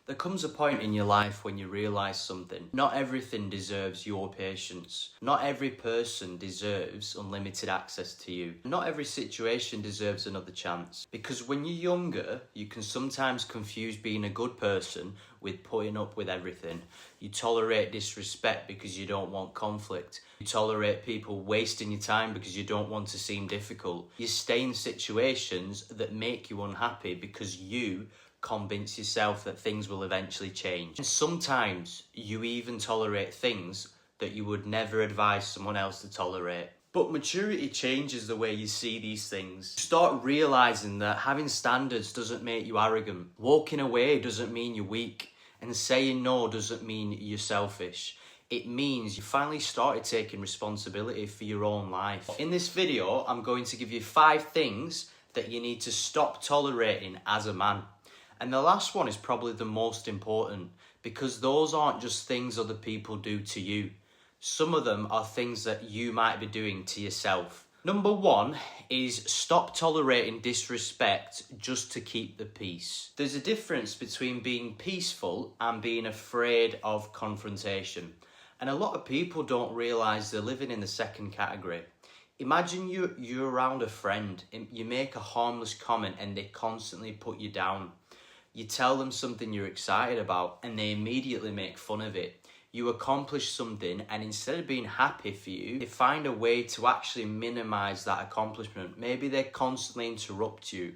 There comes a point in your life when you realise something. Not everything deserves your patience. Not every person deserves unlimited access to you. Not every situation deserves another chance. Because when you're younger, you can sometimes confuse being a good person with putting up with everything. You tolerate disrespect because you don't want conflict. You tolerate people wasting your time because you don't want to seem difficult. You stay in situations that make you unhappy because you convince yourself that things will eventually change. And sometimes you even tolerate things that you would never advise someone else to tolerate. But maturity changes the way you see these things. You start realising that having standards doesn't make you arrogant. Walking away doesn't mean you're weak. And saying no doesn't mean you're selfish. It means you finally started taking responsibility for your own life. In this video, I'm going to give you 5 things that you need to stop tolerating as a man. And the last one is probably the most important, because those aren't just things other people do to you. Some of them are things that you might be doing to yourself. Number 1 is stop tolerating disrespect just to keep the peace. There's a difference between being peaceful and being afraid of confrontation. And a lot of people don't realise they're living in the second category. Imagine you're around a friend, and you make a harmless comment and they constantly put you down. You tell them something you're excited about and they immediately make fun of it. You accomplish something and instead of being happy for you, they find a way to actually minimise that accomplishment. Maybe they constantly interrupt you.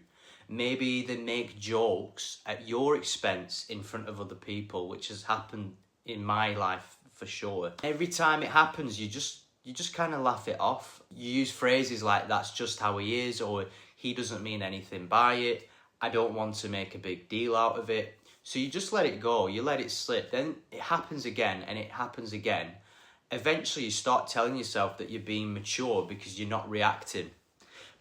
Maybe they make jokes at your expense in front of other people, which has happened in my life for sure. Every time it happens, you just kind of laugh it off. You use phrases like, "That's just how he is," or "He doesn't mean anything by it. I don't want to make a big deal out of it." So you just let it go, you let it slip. Then it happens again and it happens again. Eventually you start telling yourself that you're being mature because you're not reacting.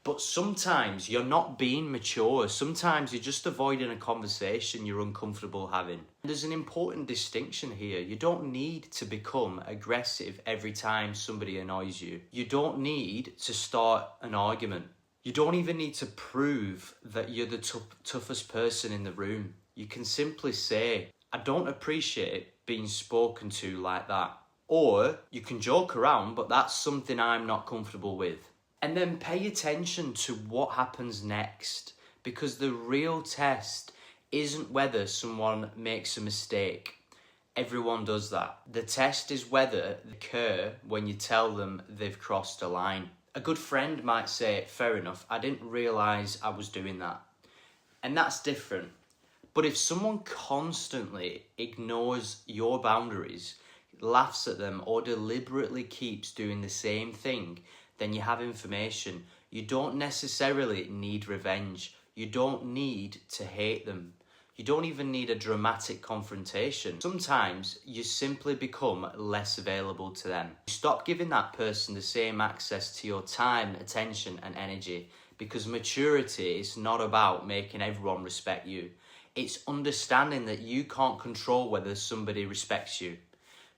But sometimes you're not being mature. Sometimes you're just avoiding a conversation you're uncomfortable having. There's an important distinction here. You don't need to become aggressive every time somebody annoys you. You don't need to start an argument. You don't even need to prove that you're the toughest person in the room. You can simply say, "I don't appreciate being spoken to like that." Or you can joke around, but that's something I'm not comfortable with. And then pay attention to what happens next, because the real test isn't whether someone makes a mistake. Everyone does that. The test is whether they occur when you tell them they've crossed a line. A good friend might say, "Fair enough, I didn't realise I was doing that." And that's different. But if someone constantly ignores your boundaries, laughs at them, or deliberately keeps doing the same thing, then you have information. You don't necessarily need revenge. You don't need to hate them. You don't even need a dramatic confrontation. Sometimes you simply become less available to them. You stop giving that person the same access to your time, attention, and energy, because maturity is not about making everyone respect you. It's understanding that you can't control whether somebody respects you.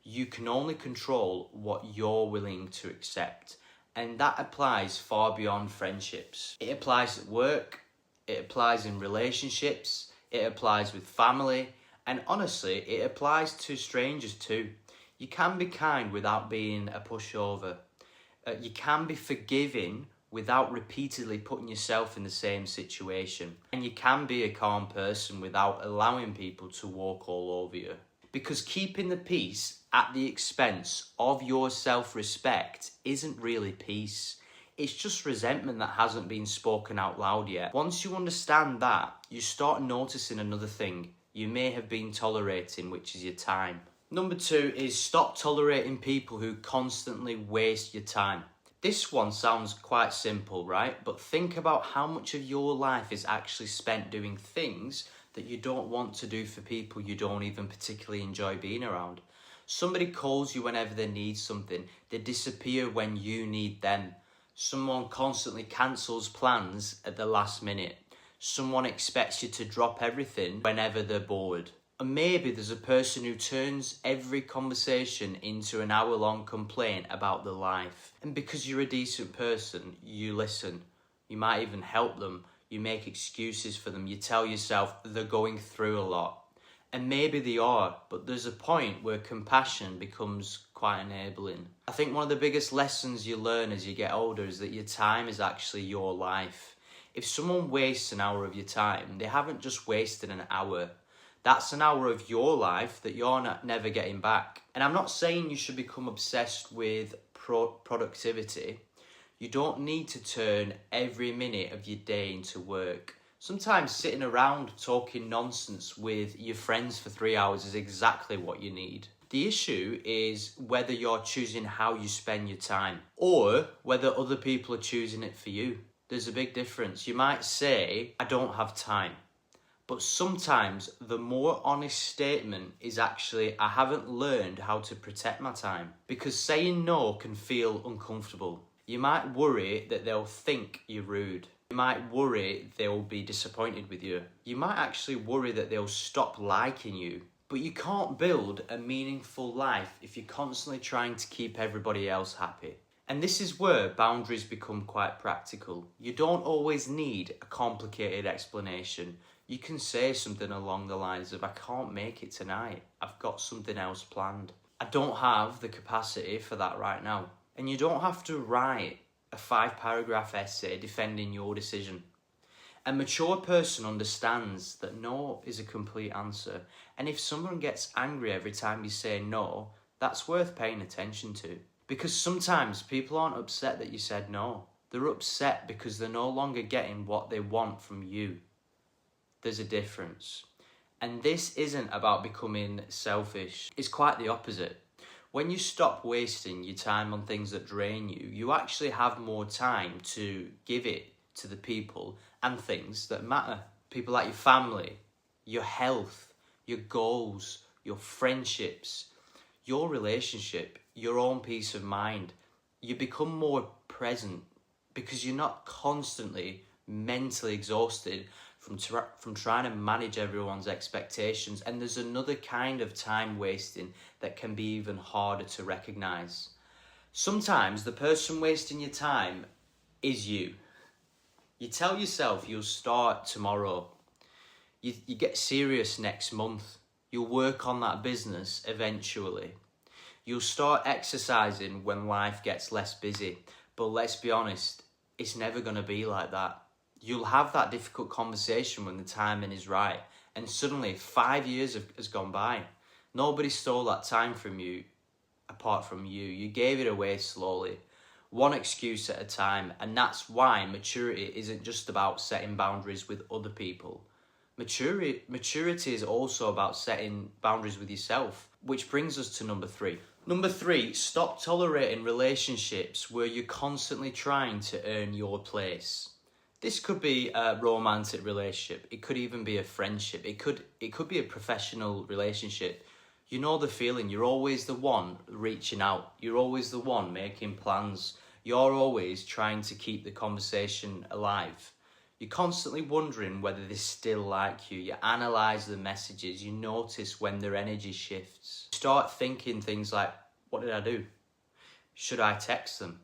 You can only control what you're willing to accept. And that applies far beyond friendships. It applies at work, it applies in relationships, it applies with family, and honestly, it applies to strangers too. You can be kind without being a pushover. You can be forgiving without repeatedly putting yourself in the same situation. And you can be a calm person without allowing people to walk all over you. Because keeping the peace at the expense of your self-respect isn't really peace. It's just resentment that hasn't been spoken out loud yet. Once you understand that, you start noticing another thing you may have been tolerating, which is your time. Number 2 is stop tolerating people who constantly waste your time. This one sounds quite simple, right? But think about how much of your life is actually spent doing things that you don't want to do for people you don't even particularly enjoy being around. Somebody calls you whenever they need something. They disappear when you need them. Someone constantly cancels plans at the last minute. Someone expects you to drop everything whenever they're bored. And maybe there's a person who turns every conversation into an hour-long complaint about their life. And because you're a decent person, you listen. You might even help them. You make excuses for them. You tell yourself they're going through a lot. And maybe they are, but there's a point where compassion becomes quite enabling. I think one of the biggest lessons you learn as you get older is that your time is actually your life. If someone wastes an hour of your time, they haven't just wasted an hour. That's an hour of your life that you're never getting back. And I'm not saying you should become obsessed with productivity. You don't need to turn every minute of your day into work. Sometimes sitting around talking nonsense with your friends for 3 hours is exactly what you need. The issue is whether you're choosing how you spend your time or whether other people are choosing it for you. There's a big difference. You might say, I don't have time. But sometimes the more honest statement is actually, I haven't learned how to protect my time. Because saying no can feel uncomfortable. You might worry that they'll think you're rude. You might worry they'll be disappointed with you. You might actually worry that they'll stop liking you. But you can't build a meaningful life if you're constantly trying to keep everybody else happy. And this is where boundaries become quite practical. You don't always need a complicated explanation. You can say something along the lines of, I can't make it tonight. I've got something else planned. I don't have the capacity for that right now. And you don't have to write a 5-paragraph essay defending your decision. A mature person understands that no is a complete answer. And if someone gets angry every time you say no, that's worth paying attention to. Because sometimes people aren't upset that you said no. They're upset because they're no longer getting what they want from you. There's a difference. And this isn't about becoming selfish. It's quite the opposite. When you stop wasting your time on things that drain you, you actually have more time to give it to the people and things that matter. People like your family, your health, your goals, your friendships, your relationship, your own peace of mind. You become more present because you're not constantly mentally exhausted from trying to manage everyone's expectations. And there's another kind of time wasting that can be even harder to recognize. Sometimes the person wasting your time is you. You tell yourself you'll start tomorrow. You get serious next month. You'll work on that business eventually. You'll start exercising when life gets less busy. But let's be honest, it's never going to be like that. You'll have that difficult conversation when the timing is right. And suddenly 5 years has gone by. Nobody stole that time from you apart from you. You gave it away slowly. One excuse at a time. And that's why maturity isn't just about setting boundaries with other people. Maturity is also about setting boundaries with yourself. Which brings us to number 3. Number 3, stop tolerating relationships where you're constantly trying to earn your place. This could be a romantic relationship. It could even be a friendship. It could be a professional relationship. You know the feeling. You're always the one reaching out. You're always the one making plans. You're always trying to keep the conversation alive. You're constantly wondering whether they still like you. You analyse the messages. You notice when their energy shifts. Start thinking things like, what did I do? Should I text them?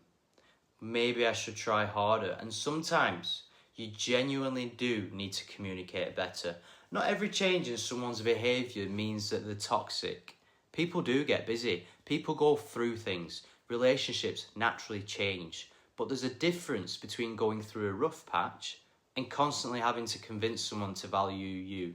Maybe I should try harder. And sometimes you genuinely do need to communicate better. Not every change in someone's behaviour means that they're toxic. People do get busy. People go through things. Relationships naturally change. But there's a difference between going through a rough patch and constantly having to convince someone to value you.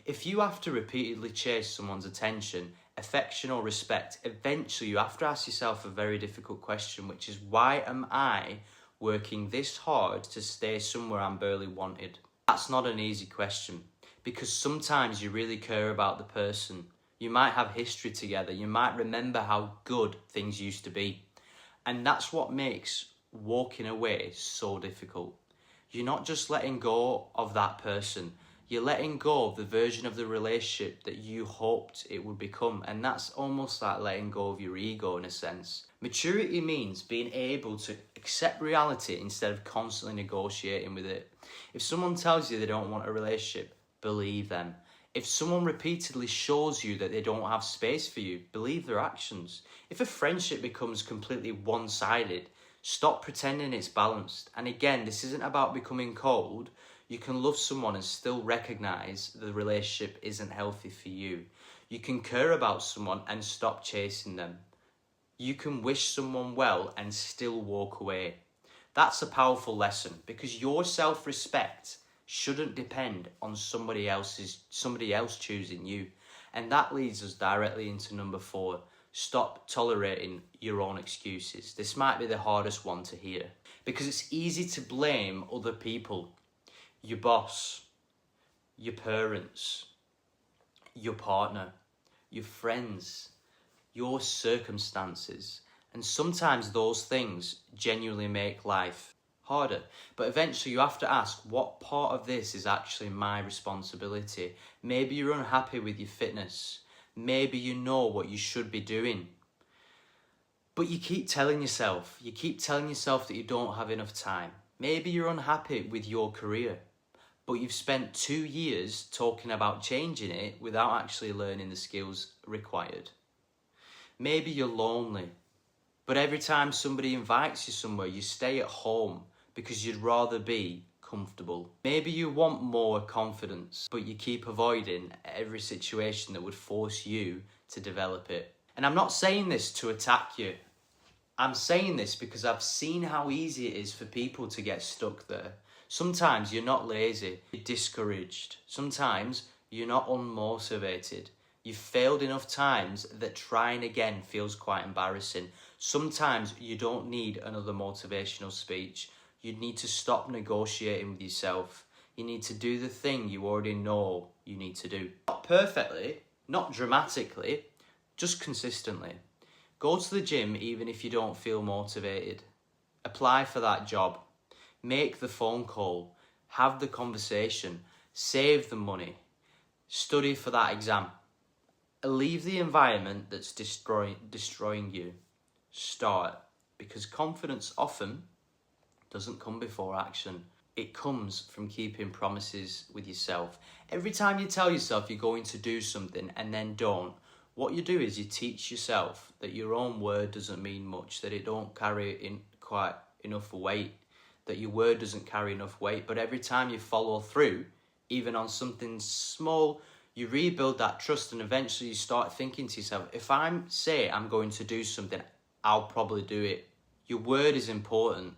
If you have to repeatedly chase someone's attention, affection or respect, eventually you have to ask yourself a very difficult question, which is, why am I working this hard to stay somewhere I'm barely wanted? That's not an easy question, because sometimes you really care about the person. You might have history together. You might remember how good things used to be. And that's what makes walking away so difficult. You're not just letting go of that person. You're letting go of the version of the relationship that you hoped it would become. And that's almost like letting go of your ego in a sense. Maturity means being able to accept reality instead of constantly negotiating with it. If someone tells you they don't want a relationship, believe them. If someone repeatedly shows you that they don't have space for you, believe their actions. If a friendship becomes completely one-sided, stop pretending it's balanced. And again, this isn't about becoming cold. You can love someone and still recognise the relationship isn't healthy for you. You can care about someone and stop chasing them. You can wish someone well and still walk away. That's a powerful lesson, because your self-respect shouldn't depend on somebody else choosing you. And that leads us directly into number 4. Stop tolerating your own excuses. This might be the hardest one to hear, because it's easy to blame other people. Your boss, your parents, your partner, your friends, your circumstances. And sometimes those things genuinely make life harder. But eventually you have to ask, what part of this is actually my responsibility? Maybe you're unhappy with your fitness. Maybe you know what you should be doing, but you keep telling yourself that you don't have enough time. Maybe you're unhappy with your career, but you've spent 2 years talking about changing it without actually learning the skills required. Maybe you're lonely, but every time somebody invites you somewhere, you stay at home because you'd rather be comfortable. Maybe you want more confidence, but you keep avoiding every situation that would force you to develop it. And I'm not saying this to attack you. I'm saying this because I've seen how easy it is for people to get stuck there. Sometimes you're not lazy, you're discouraged. Sometimes you're not unmotivated. You've failed enough times that trying again feels quite embarrassing. Sometimes you don't need another motivational speech. You need to stop negotiating with yourself. You need to do the thing you already know you need to do. Not perfectly, not dramatically, just consistently. Go to the gym even if you don't feel motivated. Apply for that job. Make the phone call. Have the conversation. Save the money. Study for that exam. Leave the environment that's destroying you. Start. Because confidence often doesn't come before action. It comes from keeping promises with yourself. Every time you tell yourself you're going to do something and then don't, what you do is you teach yourself that your own word doesn't mean much, that it don't carry quite enough weight, that your word doesn't carry enough weight. But every time you follow through, even on something small, you rebuild that trust, and eventually you start thinking to yourself, if I'm going to do something, I'll probably do it. Your word is important.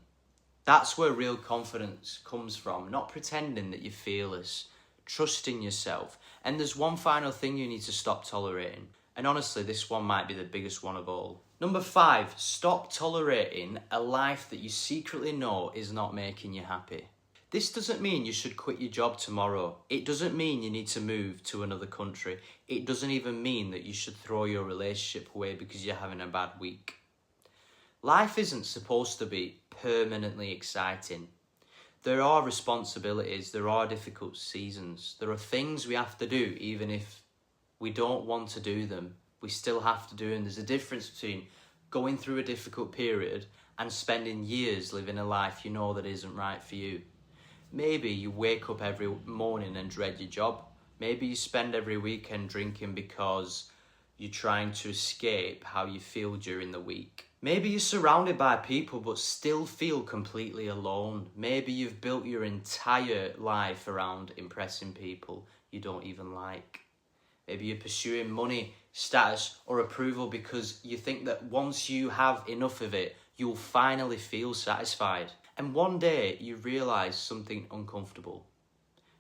That's where real confidence comes from, not pretending that you're fearless, trusting yourself. And there's one final thing you need to stop tolerating. And honestly, this one might be the biggest one of all. Number 5, stop tolerating a life that you secretly know is not making you happy. This doesn't mean you should quit your job tomorrow. It doesn't mean you need to move to another country. It doesn't even mean that you should throw your relationship away because you're having a bad week. Life isn't supposed to be permanently exciting. There are responsibilities, there are difficult seasons, there are things we have to do even if we don't want to do them. We still have to do them. There's a difference between going through a difficult period and spending years living a life you know that isn't right for you. Maybe you wake up every morning and dread your job. Maybe you spend every weekend drinking because you're trying to escape how you feel during the week. Maybe you're surrounded by people but still feel completely alone. Maybe you've built your entire life around impressing people you don't even like. Maybe you're pursuing money, status, or approval because you think that once you have enough of it, you'll finally feel satisfied. And one day you realise something uncomfortable.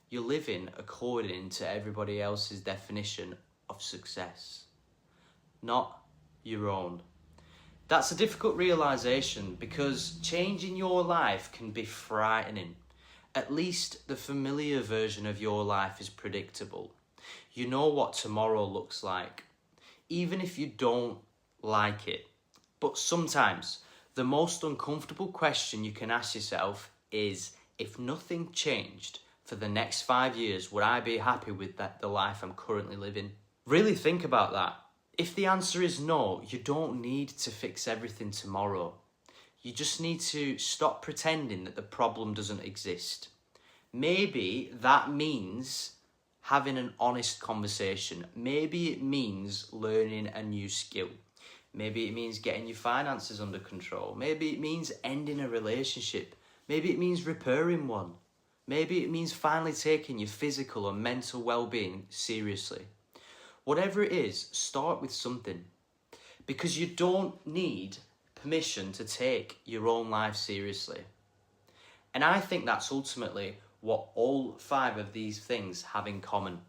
You're living according to everybody else's definition of success, not your own. That's a difficult realisation because changing your life can be frightening. At least the familiar version of your life is predictable. You know what tomorrow looks like, even if you don't like it. But sometimes the most uncomfortable question you can ask yourself is, if nothing changed for the next 5 years, would I be happy with the life I'm currently living? Really think about that. If the answer is no, you don't need to fix everything tomorrow. You just need to stop pretending that the problem doesn't exist. Maybe that means having an honest conversation. Maybe it means learning a new skill. Maybe it means getting your finances under control. Maybe it means ending a relationship. Maybe it means repairing one. Maybe it means finally taking your physical and mental well-being seriously. Whatever it is, start with something. Because you don't need permission to take your own life seriously. And I think that's ultimately what all 5 of these things have in common.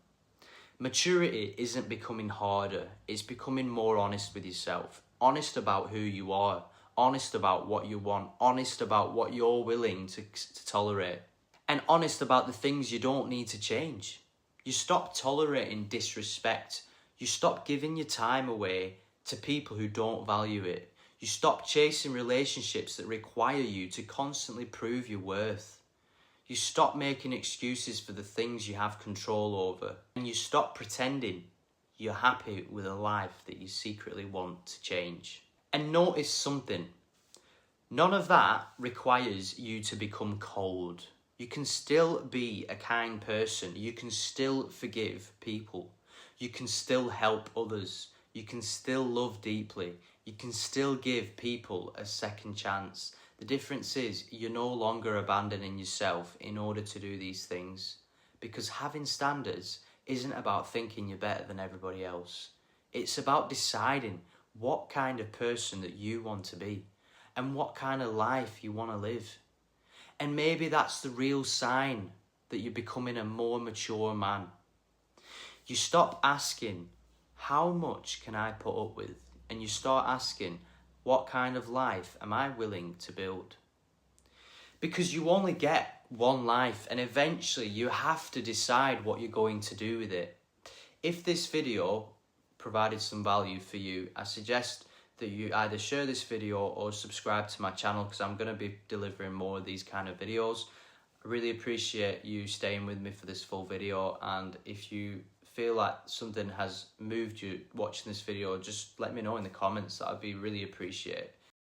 Maturity isn't becoming harder, it's becoming more honest with yourself. Honest about who you are, honest about what you want, honest about what you're willing to tolerate, and honest about the things you don't need to change. You stop tolerating disrespect. You stop giving your time away to people who don't value it. You stop chasing relationships that require you to constantly prove your worth. You stop making excuses for the things you have control over. And you stop pretending you're happy with a life that you secretly want to change. And notice something. None of that requires you to become cold. You can still be a kind person. You can still forgive people. You can still help others. You can still love deeply. You can still give people a second chance. The difference is you're no longer abandoning yourself in order to do these things. Because having standards isn't about thinking you're better than everybody else. It's about deciding what kind of person that you want to be and what kind of life you want to live. And maybe that's the real sign that you're becoming a more mature man. You stop asking, how much can I put up with? And you start asking, what kind of life am I willing to build? Because you only get one life, and eventually you have to decide what you're going to do with it. If this video provided some value for you, I suggest that you either share this video or subscribe to my channel, because I'm going to be delivering more of these kind of videos. I really appreciate you staying with me for this full video, and if you feel like something has moved you watching this video, just let me know in the comments. That would be really appreciated.